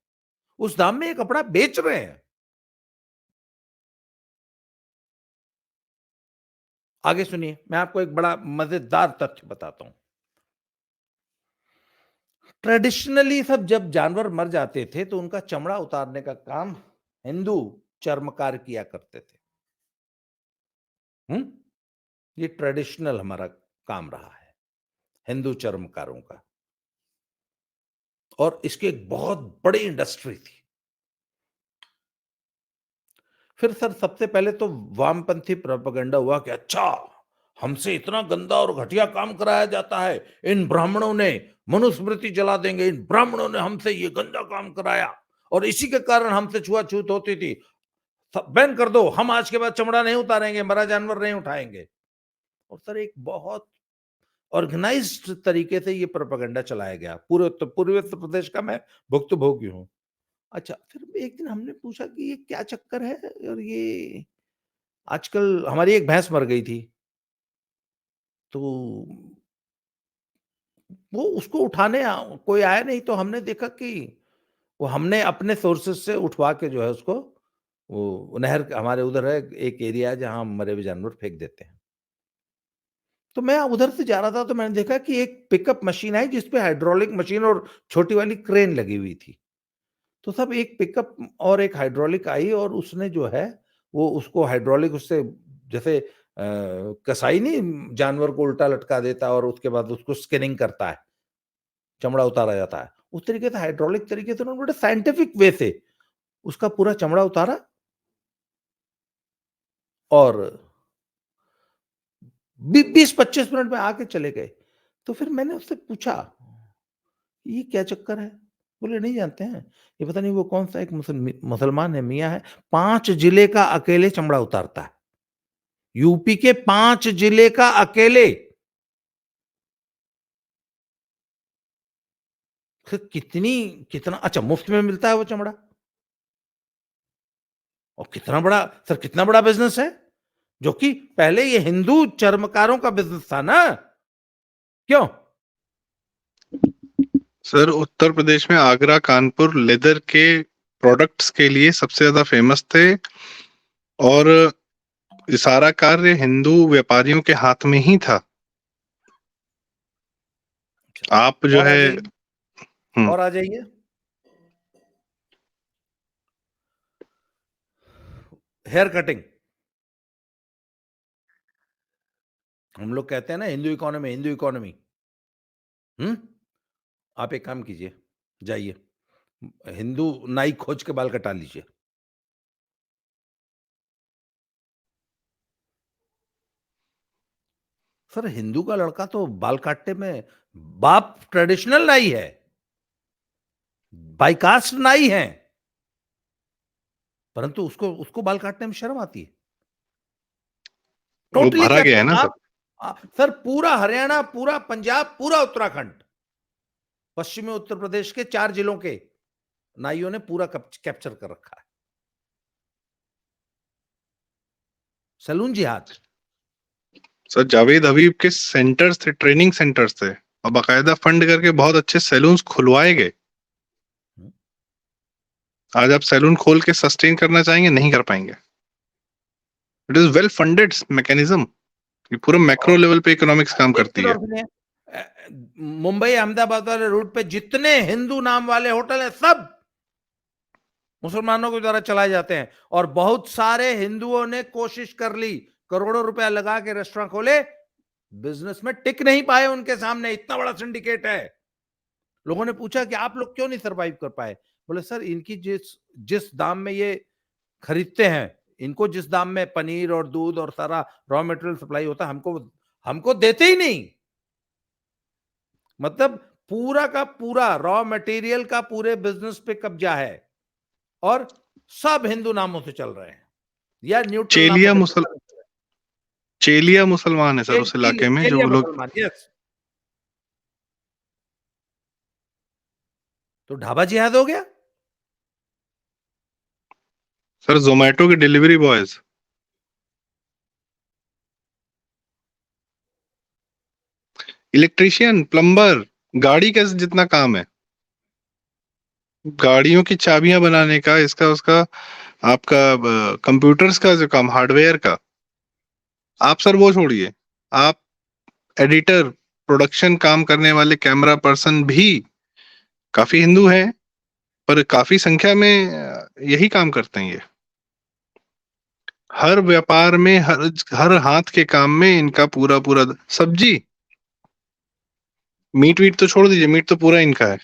उस दाम में ये कपड़ा बेच रहे हैं। आगे सुनिए, मैं आपको एक बड़ा मजेदार तथ्य बताता हूं। ट्रेडिशनली सब जब जानवर मर जाते थे तो उनका चमड़ा उतारने का काम हिंदू चर्मकार किया करते थे। हम्म ये ट्रेडिशनल हमारा काम रहा है, हिंदू चर्मकारों का। और इसकी एक बहुत बड़ी इंडस्ट्री थी। फिर सर सबसे पहले तो वामपंथी प्रोपेगेंडा हुआ कि अच्छा, हमसे इतना गंदा और घटिया काम कराया जाता है, इन ब्राह्मणों ने मनुस्मृति जला देंगे, इन ब्राह्मणों ने हमसे ये गंदा काम कराया और इसी के कारण हमसे छुआछूत होती थी, बैन कर दो, हम आज के बाद चमड़ा नहीं उतारेंगे, मरा जानवर नहीं उठाएंगे। और सर एक बहुत ऑर्गेनाइज्ड तरीके से ये प्रोपेगेंडा चलाया गया। पूर्वी उत्तर प्रदेश का मैं भुक्तभोगी हूँ। अच्छा, फिर एक दिन हमने पूछा कि ये क्या चक्कर है, और ये आजकल हमारी एक भैंस मर गई थी, तो वो उसको उठाने कोई आया नहीं, तो हमने देखा कि वो हमने अपने सोर्सेज से उठवा के जो है उसको, वो नहर हमारे उधर है एक एरिया है जहां हम मरे हुए जानवर फेंक देते हैं। तो मैं उधर से जा रहा था तो मैंने देखा कि एक पिकअप मशीन आई जिसपे हाइड्रोलिक मशीन और छोटी वाली क्रेन लगी हुई थी। तो सब एक पिकअप और एक हाइड्रोलिक आई और उसने जो है वो उसको हाइड्रोलिक उससे, जैसे कसाई नहीं जानवर को उल्टा लटका देता और उसके बाद उसको स्किनिंग करता है, चमड़ा उतारा जाता है, उस तरीके से हाइड्रोलिक तरीके से उन्होंने बड़े साइंटिफिक वे से उसका पूरा चमड़ा उतारा और 20-25 मिनट में आके चले गए। तो फिर मैंने उससे पूछा, ये क्या चक्कर है? बोले नहीं जानते हैं, ये पता नहीं वो कौन सा एक मुसलमान है, मियाँ है, 5 जिले का अकेले चमड़ा उतारता है। यूपी के 5 जिले का अकेले। फिर कितना अच्छा मुफ्त में मिलता है वो चमड़ा, और कितना बड़ा बिजनेस है, जो कि पहले ये हिंदू चर्मकारों का बिजनेस था ना, क्यों? सर उत्तर प्रदेश में आगरा कानपुर लेदर के प्रोडक्ट्स के लिए सबसे ज्यादा फेमस थे, और ये सारा कार्य हिंदू व्यापारियों के हाथ में ही था। आप जो और आ है जाइए, और आ जाइए, हेयर कटिंग। हम लोग कहते हैं ना हिंदू इकोनॉमी, हिंदू इकोनॉमी। हम्म आप एक काम कीजिए, जाइए हिंदू नाई खोज के बाल कटा लीजिए। सर हिंदू का लड़का तो बाल काटने में, बाप ट्रेडिशनल नाई है, बाइकास्ट नाई है, परंतु उसको उसको बाल काटने में शर्म आती है। वो टोटली भरा गया है कैप्चर ना सर। आप सर पूरा हरियाणा, पूरा पंजाब, पूरा उत्तराखंड, पश्चिमी उत्तर प्रदेश के 4 जिलों के नाइयों ने पूरा कैप्चर कर रखा है। सैलून जिहाद। सर जावेद हबीब के सेंटर्स थे, ट्रेनिंग सेंटर्स थे, और बाकायदा फंड करके बहुत अच्छे सैलून्स खुलवाए गए। आज आप सैलून खोल के सस्टेन करना चाहेंगे, नहीं कर पाएंगे। It is well funded mechanism. ये पूरा मैक्रो लेवल पे इकोनॉमिक्स काम एक करती चीज है। और सुनिए, मुंबई अहमदाबाद वाले रूट पे जितने हिंदू नाम वाले होटल हैं सब मुसलमानों के द्वारा चलाए जाते हैं, और बहुत सारे हिंदुओं ने कोशिश कर ली, करोड़ों रुपया लगा के रेस्टोरेंट खोले, बिजनेस में टिक नहीं पाए, उनके सामने इतना बड़ा सिंडिकेट है। लोगों ने पूछा कि आप लोग क्यों नहीं सरवाइव कर पाए? बोले सर इनकी जिस जिस दाम में ये खरीदते हैं, इनको जिस दाम में पनीर और दूध और सारा रॉ मटेरियल सप्लाई होता है, हमको हमको देते ही नहीं। मतलब पूरा का पूरा रॉ मटेरियल का पूरे बिजनेस पे कब्जा है, और सब हिंदू नामों से चल रहे हैं या न्यूट्रल नामों चेलिया से मुसल चेलिया मुसलमान है सर उस इलाके में, जो चलिए वो लोग। मुसलमान, यस। तो ढाबा जिहाद हो गया। सर जोमेटो के डिलीवरी बॉयज, इलेक्ट्रिशियन, प्लम्बर, गाड़ी का जितना काम है, गाड़ियों की चाबियां बनाने का, इसका उसका, आपका कंप्यूटर्स का जो काम, हार्डवेयर का, आप सर वो छोड़िए, आप एडिटर, प्रोडक्शन काम करने वाले कैमरा पर्सन भी काफी हिंदू हैं, पर काफी संख्या में यही काम करते हैं ये। हर व्यापार में, हर हर हाथ के काम में इनका पूरा पूरा, सब्जी, मीट वीट तो छोड़ दीजिए, मीट तो पूरा इनका है,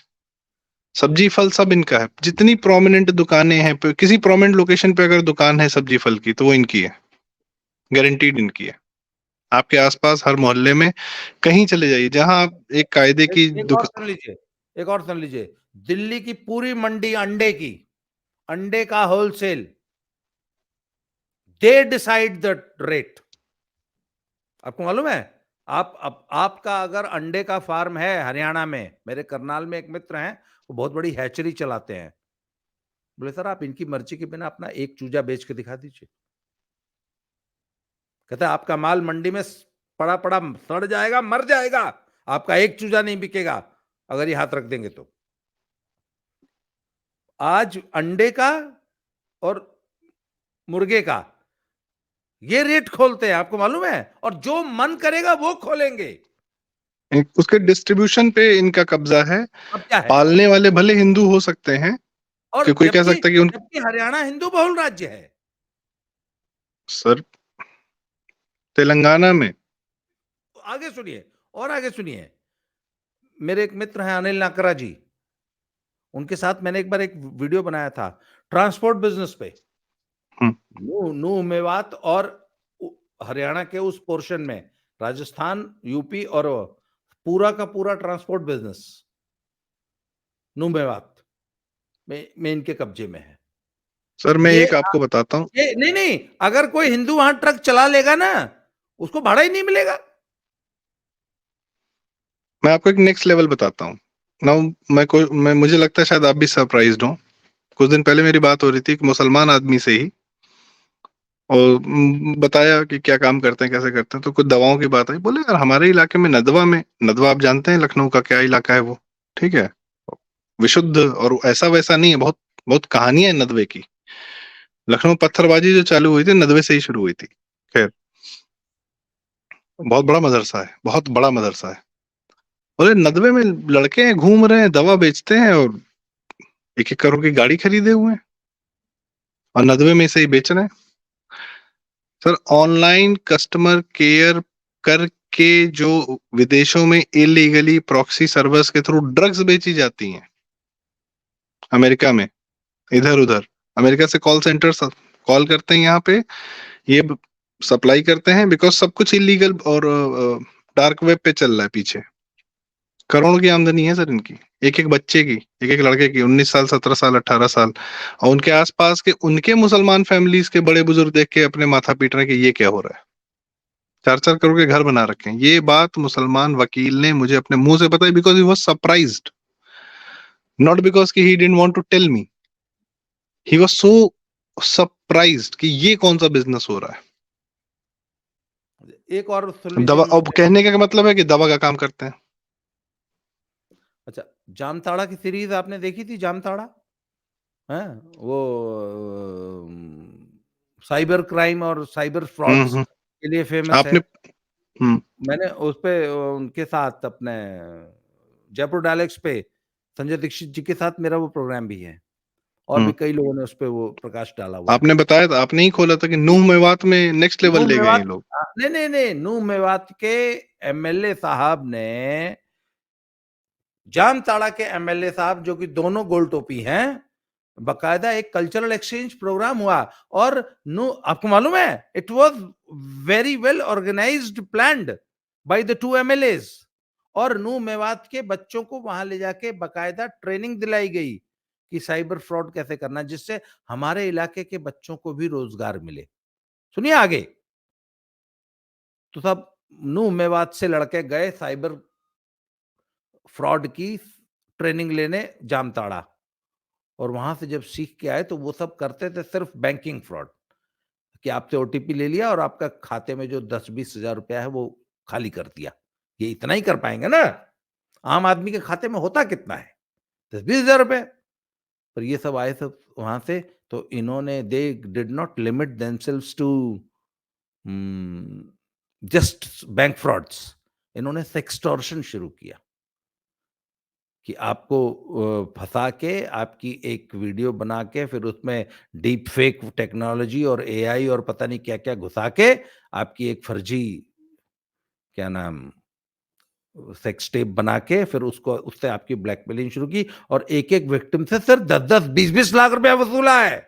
सब्जी फल सब इनका है। जितनी प्रोमिनेंट दुकानें हैं, किसी प्रोमिनेंट लोकेशन पे अगर दुकान है सब्जी फल की, तो वो इनकी है, गारंटीड इनकी है। आपके आसपास हर मोहल्ले में कहीं चले जाइए, जहां आप एक कायदे की एक और सुन लीजिए, एक और सुन लीजिए, दिल्ली की पूरी मंडी अंडे की, अंडे का wholesale, they decide the rate. आपको मालूम है, आपका अगर अंडे का फार्म है हरियाणा में, मेरे करनाल में एक मित्र हैं, वो बहुत बड़ी हैचरी चलाते हैं, बोले सर आप इनकी मर्जी के बिना अपना एक चूजा बेच के दिखा दीजिए। कहते हैं आपका माल मंडी में पड़ा पड़ा सड़ जाएगा, मर जाएगा, आपका एक चूजा नहीं बिकेगा अगर ये हाथ रख देंगे तो। आज अंडे का और मुर्गे का ये रेट खोलते हैं, आपको मालूम है, और जो मन करेगा वो खोलेंगे। उसके डिस्ट्रीब्यूशन पे इनका कब्जा है। अब क्या है, पालने वाले भले हिंदू हो सकते हैं, और कि कोई कह जबकि सकता है कि उन, जबकि हरियाणा हिंदू बहुल राज्य है। सर तेलंगाना में, आगे सुनिए, और आगे सुनिए, मेरे एक मित्र हैं अनिल नाकरा जी, उनके साथ मैंने एक बार एक वीडियो बनाया था ट्रांसपोर्ट बिजनेस पे। हम्म, नू नू मेवात और हरियाणा के उस पोर्शन में, राजस्थान, यूपी और पूरा का पूरा ट्रांसपोर्ट बिजनेस नू मेवात में इनके कब्जे में है। सर मैं ये एक आपको बताता हूँ, ये नहीं नहीं, अगर कोई हिंदू वहां ट्रक चला लेगा ना, उसको भाड़ा ही नहीं मिलेगा। मैं आपको एक नेक्स्ट लेवल बताता हूँ। नाउ मैं मुझे लगता है शायद आप भी सरप्राइज्ड हो। कुछ दिन पहले मेरी बात हो रही थी एक मुसलमान आदमी से ही, और बताया कि क्या काम करते हैं, कैसे करते हैं, तो कुछ दवाओं की बात आई। बोले यार हमारे इलाके में नदवा में, नदवा आप जानते हैं लखनऊ का क्या इलाका है वो, ठीक है, विशुद्ध और ऐसा वैसा नहीं है, बहुत बहुत कहानियां है नदवे की। लखनऊ पत्थरबाजी जो चालू हुई थी नदवे से ही शुरू हुई थी। खैर, बहुत बड़ा मदरसा है, बहुत बड़ा मदरसा है। बोले नदवे में लड़के हैं, घूम रहे हैं, दवा बेचते हैं, और 1-1 करोड़ की गाड़ी खरीदे हुए हैं, और नदवे में से ही बेच रहे हैं। सर ऑनलाइन कस्टमर केयर करके जो विदेशों में इलीगली प्रॉक्सी सर्वर्स के थ्रू ड्रग्स बेची जाती हैं, अमेरिका में, इधर उधर, अमेरिका से कॉल सेंटर कॉल करते हैं यहाँ पे, ये सप्लाई करते हैं, बिकॉज सब कुछ इलीगल और डार्क वेब पे चल रहा है पीछे। करोड़ों की आमदनी है सर इनकी, एक एक बच्चे की, एक एक लड़के की, 19 साल, 17 साल, 18 साल, और उनके आसपास के उनके मुसलमान फैमिलीज के बड़े बुजुर्ग देख के अपने माथा पीट रहे हैं कि ये क्या हो रहा है। 4-4 करोड़ के घर बना रखे हैं। ये बात मुसलमान वकील ने मुझे अपने मुंह से बताई, because he was surprised, not because कि he didn't want to tell me, he was so surprised कि ये कौन सा बिजनेस हो रहा है। एक और सुन लीजिए दवा, अब कहने का मतलब है कि दवा का काम करते हैं। अच्छा, जामताड़ा की सीरीज आपने देखी थी, जामताड़ा है वो साइबर क्राइम और साइबर फ्रॉड्स हम्म। के लिए फेमस है। आपने, हम्म, मैंने उस पे उनके साथ अपने जयपुर डायलेक्ट्स पे संजय दीक्षित जी के साथ मेरा वो प्रोग्राम भी है, और भी हम्म, कई लोगों ने उस पे वो प्रकाश डाला हुआ है। आपने बताया था, आपने ही खोला था कि नूह मेवात में नेक्स्ट लेवल नूह ले गए ये मेवात, लोग। नहीं नहीं नहीं, नूह मेवात के एमएलए साहब ने, जामताड़ा के एमएलए साहब जो कि दोनों गोल टोपी हैं, बकायदा एक कल्चरल एक्सचेंज प्रोग्राम हुआ। और नो, आपको मालूम है, it was very well organized, planned by the two MLAs. और नू मेवात के बच्चों को वहां ले जाके बकायदा ट्रेनिंग दिलाई गई कि साइबर फ्रॉड कैसे करना, जिससे हमारे इलाके के बच्चों को भी रोजगार मिले। सुनिए आगे, तो सब नू मेवात से लड़के गए साइबर फ्रॉड की ट्रेनिंग लेने जामताड़ा, और वहां से जब सीख के आए तो वो सब करते थे सिर्फ बैंकिंग फ्रॉड, कि आपसे ओटीपी ले लिया और आपका खाते में जो 10-20 हजार रुपया है वो खाली कर दिया। ये इतना ही कर पाएंगे ना, आम आदमी के खाते में होता कितना है, 10-20 हजार रुपए। पर ये सब आए सब वहां से, तो इन्होंने they did not limit themselves to just bank frauds, इन्होंने सेक्सटॉर्शन शुरू किया कि आपको फंसा के आपकी एक वीडियो बना के फिर उसमें डीप फेक टेक्नोलॉजी और एआई और पता नहीं क्या क्या घुसा के आपकी एक फर्जी, क्या नाम, सेक्स टेप बना के फिर उसको उससे आपकी ब्लैकमेलिंग शुरू की, और एक एक विक्टिम से सर 10-10 20-20 लाख रुपया वसूला है।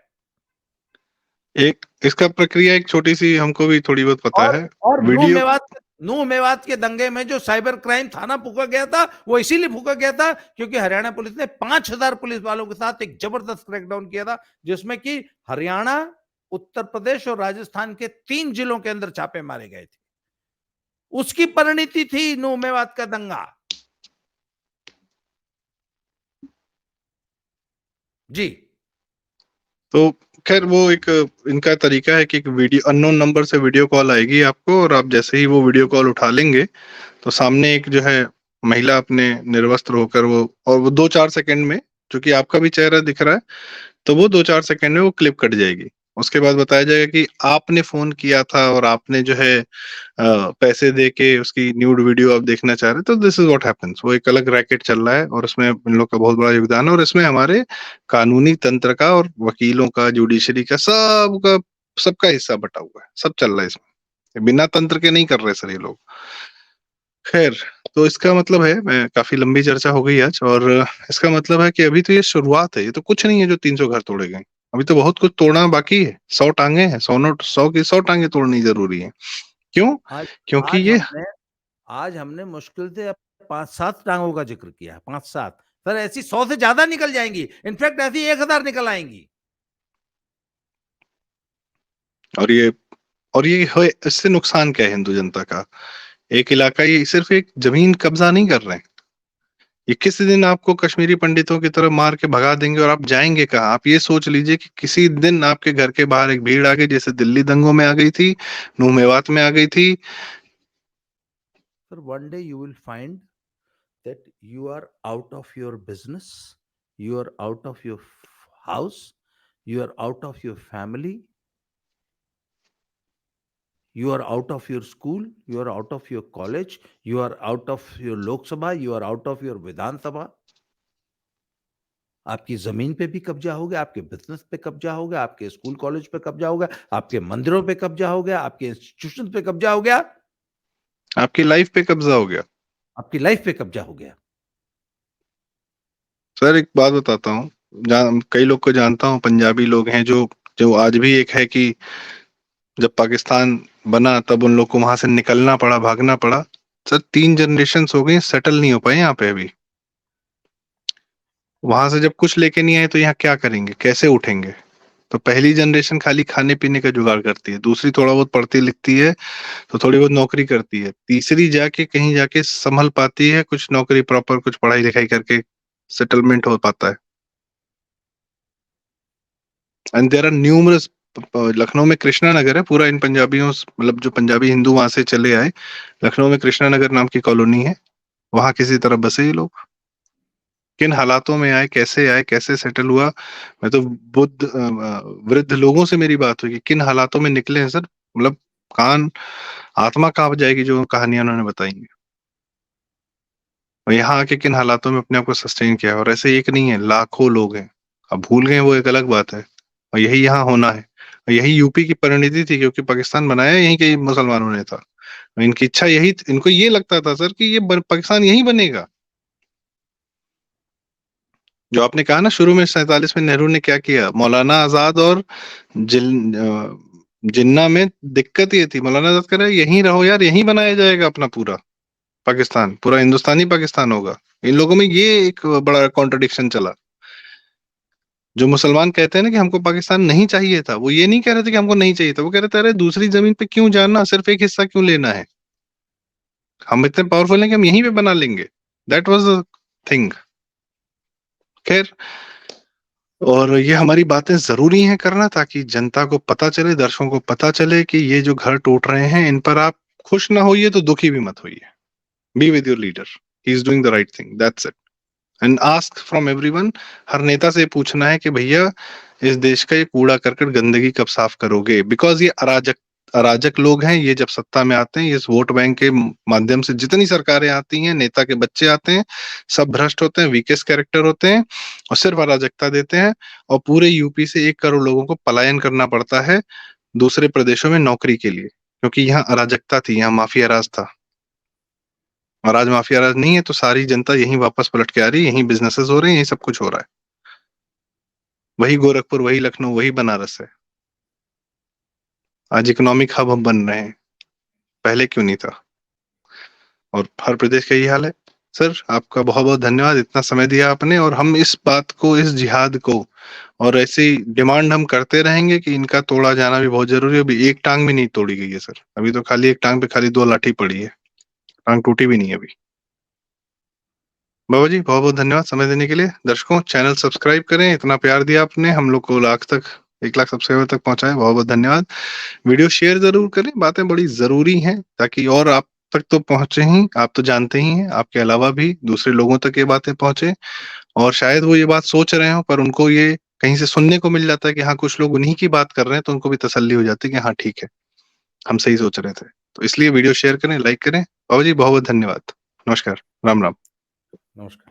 एक इसका प्रक्रिया एक छोटी सी हमको भी थोड़ी बहुत पता है। और वीडियो नूह मेवात के दंगे में जो साइबर क्राइम थाना फूका गया था, वो इसीलिए फूका गया था क्योंकि हरियाणा पुलिस ने 5000 पुलिस वालों के साथ एक जबरदस्त क्रैकडाउन किया था, जिसमें कि हरियाणा, उत्तर प्रदेश और राजस्थान के 3 जिलों के अंदर छापे मारे गए थे। उसकी परिणति थी नूह मेवात का दंगा। जी। तो खैर वो एक इनका तरीका है कि एक वीडियो अननोन नंबर से वीडियो कॉल आएगी आपको, और आप जैसे ही वो वीडियो कॉल उठा लेंगे तो सामने एक जो है महिला अपने निर्वस्त्र होकर वो, और वो 2-4 सेकंड में, क्योंकि आपका भी चेहरा दिख रहा है, तो वो 2-4 सेकंड में वो क्लिप कट जाएगी। उसके बाद बताया जाएगा कि आपने फोन किया था और आपने जो है पैसे दे के उसकी न्यूड वीडियो आप देखना चाह रहे हैं, तो दिस इज व्हाट हैपेंस। वो एक अलग रैकेट चल रहा है और उसमें इन लोग का बहुत बड़ा योगदान है, और इसमें हमारे कानूनी तंत्र का और वकीलों का, जुडिशरी का, सबका सबका हिस्सा बटा हुआ है, सब चल रहा है इसमें, बिना तंत्र के नहीं कर रहे सर ये लोग। खैर, तो इसका मतलब है, मैं काफी लंबी चर्चा हो गई आज, और इसका मतलब है कि अभी तो ये शुरुआत है, ये तो कुछ नहीं है जो 300 घर तोड़े गए, अभी तो बहुत कुछ तोड़ना बाकी है। 100 टांगे हैं, 100 नोट, 100 की 100 टांगे तोड़नी जरूरी है। क्यों? आज क्योंकि आज ये हमने आज हमने मुश्किल से 5-7 टांगों का जिक्र किया, 5-7। सर ऐसी 100 से ज्यादा निकल जाएंगी, इनफैक्ट ऐसी 1000 निकल आएंगी। और ये और ये इससे नुकसान क्या है हिंदू जनता का? एक इलाका, ये सिर्फ एक जमीन कब्जा नहीं कर रहे हैं, ये किसी दिन आपको कश्मीरी पंडितों की तरह मार के भगा देंगे, और आप जाएंगे कहाँ? आप ये सोच लीजिए कि किसी दिन आपके घर के बाहर एक भीड़ आ गई, जैसे दिल्ली दंगों में आ गई थी, नूह मेवात में आ गई थी। Sir one day you will find that you are out of your business, you are out of your house, you are out of your family, you are out of your school, you are out of your college, you are out of your Lok Sabha, you are out of your Vidhan Sabha. आपकी जमीन पे भी कब्जा हो गया, आपके business पे कब्जा हो गया, आपके स्कूल कॉलेज पे कब्जा हो गया, आपके मंदिरों पे कब्जा हो गया, आपके इंस्टीट्यूशन पे कब्जा हो गया, आपकी लाइफ पे कब्जा हो गया। आपकी लाइफ पे कब्जा हो गया। सर एक बात बताता हूँ, कई लोग को जानता हूँ, पंजाबी लोग हैं जो जो आज भी एक है कि जब पाकिस्तान बना तब उन लोग को वहां से निकलना पड़ा, भागना पड़ा। सर 3 जनरेशन हो गई, सेटल नहीं हो पाए यहाँ पे अभी। वहां से जब कुछ लेके नहीं आए तो यहाँ क्या करेंगे, कैसे उठेंगे? तो पहली जनरेशन खाली खाने पीने का जुगाड़ करती है, दूसरी थोड़ा बहुत पढ़ती लिखती है तो थोड़ी बहुत नौकरी करती है, तीसरी जाके कहीं जाके संभल पाती है, कुछ नौकरी प्रॉपर, कुछ पढ़ाई लिखाई करके सेटलमेंट हो पाता है। And there are numerous, Lucknow में कृष्णा नगर है पूरा, इन पंजाबियों मतलब जो पंजाबी हिंदू वहां से चले आए, लखनऊ में कृष्णा नगर नाम की कॉलोनी है, वहां किसी तरह बसे ये लोग। किन हालातों में आए, कैसे आए, कैसे सेटल हुआ? मैं तो वृद्ध लोगों से मेरी बात हुई कि किन हालातों में निकले हैं सर, मतलब कान, आत्मा कांप जाएगी जो कहानियां उन्होंने बताई हैं। और यहाँ आके किन हालातों में अपने आप को सस्टेन किया, और ऐसे एक नहीं है, लाखों लोग हैं। अब भूल गए वो एक अलग बात है, और यही यहाँ होना है, और यही यूपी की परिणति थी, क्योंकि पाकिस्तान बनाया यहीं के मुसलमानों ने था। इनकी इच्छा यही, इनको ये लगता था सर कि ये पाकिस्तान यही बनेगा। जो आपने कहा ना शुरू में, 47 में नेहरू ने क्या किया, मौलाना आजाद और जिन्ना में दिक्कत ये थी, मौलाना आजाद कह रहे यहीं रहो यार, यहीं बनाया जाएगा अपना पूरा पाकिस्तान, पूरा हिंदुस्तानी पाकिस्तान होगा। इन लोगों में ये एक बड़ा कॉन्ट्रडिक्शन चला। जो मुसलमान कहते हैं ना कि हमको पाकिस्तान नहीं चाहिए था, वो ये नहीं कह रहे थे कि हमको नहीं चाहिए था, वो कह रहे थे अरे दूसरी जमीन पे क्यों जाना, सिर्फ एक हिस्सा क्यों लेना है, हम इतने पावरफुल हैं कि हम यहीं पे बना लेंगे। That was the thing. खैर, और ये हमारी बातें जरूरी हैं करना, ताकि जनता को पता चले, दर्शकों को पता चले कि ये जो घर टूट रहे हैं इन पर आप खुश ना होइए तो दुखी भी मत होइए। Be with your leader, he is doing the right thing, that's it. And ask from everyone, हर नेता से पूछना है कि भैया इस देश का ये कूड़ा करकट गंदगी कब साफ करोगे, बिकॉज ये अराजक लोग हैं। ये जब सत्ता में आते हैं, ये इस वोट बैंक के माध्यम से जितनी सरकारें आती हैं, नेता के बच्चे आते हैं, सब भ्रष्ट होते हैं, वीकेस्ट कैरेक्टर होते हैं और सिर्फ अराजकता देते हैं। और पूरे यूपी से 1 करोड़ लोगों को पलायन करना पड़ता है दूसरे प्रदेशों में नौकरी के लिए, क्योंकि यहाँ अराजकता थी, यहाँ माफिया राज था। और आज माफिया राज नहीं है, तो सारी जनता यहीं वापस पलट के आ रही है, यहीं बिजनेसेस हो रहे हैं, यहीं सब कुछ हो रहा है। वही गोरखपुर, वही लखनऊ, वही बनारस है। आज इकोनॉमिक हब हम बन रहे हैं, पहले क्यों नहीं था? और हर प्रदेश का यही हाल है। सर, आपका बहुत बहुत धन्यवाद, इतना समय दिया आपने। और हम इस बात को, इस जिहाद को, और ऐसी डिमांड हम करते रहेंगे कि इनका तोड़ा जाना भी बहुत जरूरी है। अभी एक टांग भी नहीं तोड़ी गई है सर, अभी तो खाली एक टांग पे खाली 2 लाठी पड़ी है, टांग टूटी भी नहीं है अभी। बाबा जी बहुत बहुत धन्यवाद समय देने के लिए। दर्शकों, चैनल सब्सक्राइब करें, इतना प्यार दिया आपने, हम लोग को 1 लाख सब्सक्राइबर तक पहुंचाए, बहुत बहुत धन्यवाद। वीडियो शेयर जरूर करें, बातें बड़ी जरूरी हैं, ताकि और आप तक तो पहुंचे ही, आप तो जानते ही हैं, आपके अलावा भी दूसरे लोगों तक ये बातें पहुंचे। और शायद वो ये बात सोच रहे हो, पर उनको ये कहीं से सुनने को मिल जाता है कि हाँ कुछ लोग उन्हीं की बात कर रहे हैं, तो उनको भी तसल्ली हो जाती है कि हाँ ठीक है, हम सही सोच रहे थे। तो इसलिए वीडियो शेयर करें, लाइक करें। बाबा जी बहुत बहुत धन्यवाद, नमस्कार, राम राम। नमस्कार।